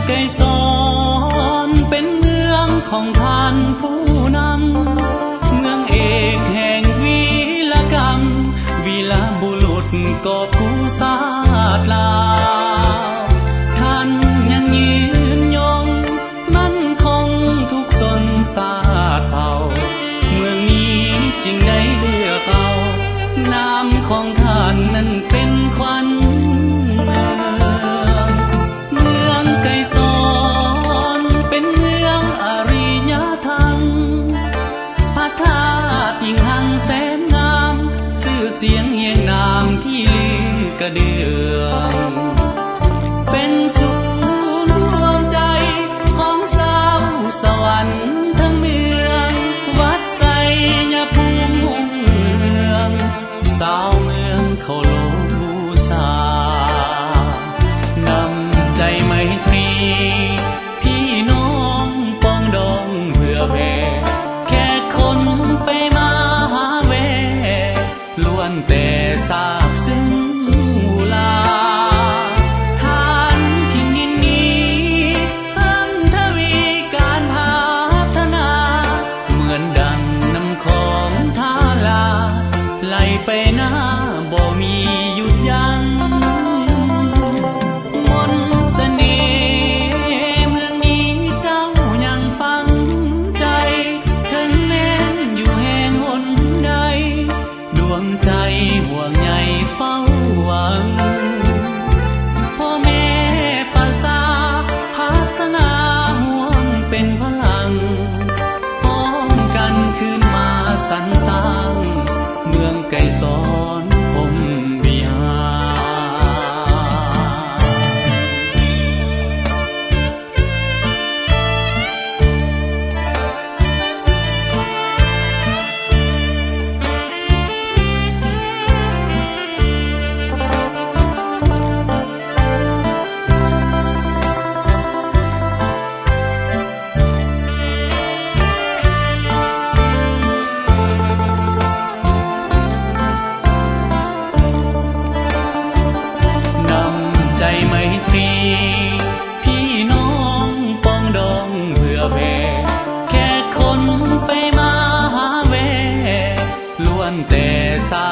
ไกรสอนเป็นเมืองของท่านผู้นำเมืองเอกแห่งวีรกรรมวีรบุรุษกอบกู้ชาติลาวท่านยังยืนยงมั่นคงทุกชนชาติเผ่าเมืองนี้จึงได้เลือกเอานามของท่านนั้นเป็นขวัญเมืองไกรสอนเป็นเมืองอริยธรรมพระธาตุยิ่งหังแสนงามชื่อเสียงเยียงนามที่ลือกระเดืองเป็นศูนย์รวมใจของชาวสวรรค์ทั้งเมืองวัดไสยภูมิมุ่งเมืองสาวเมืองเขาโลบูชานำใจไมตรีพี่น้องปองดองเพื่อแผ่แค่คนไปมาหาแวล้วนแต่ทราบซึ้งอุลาทานที่ดินนี้เพิ่มทวีการพัฒนาเหมือนดังน้ำของทาลาไหลไปหน้าบ่มีหยุดยั้งมนต์เสน่ห์เมืองนี้เจ้ายังฟังใจถึงแม้นอยู่แห่งหนใดดวงใจห่วงใยเฝ้าหวังพ่อแม่ประสาพัฒนาห่วงเป็นพลังพร้อมกันคืนมาสรรสร้างเมืองไกรสอนพรหมวิหารใจไมตรีพี่น้องปองดองเพื่อแผ่แค่คนไปมาหาแวล้วนแต่ทรา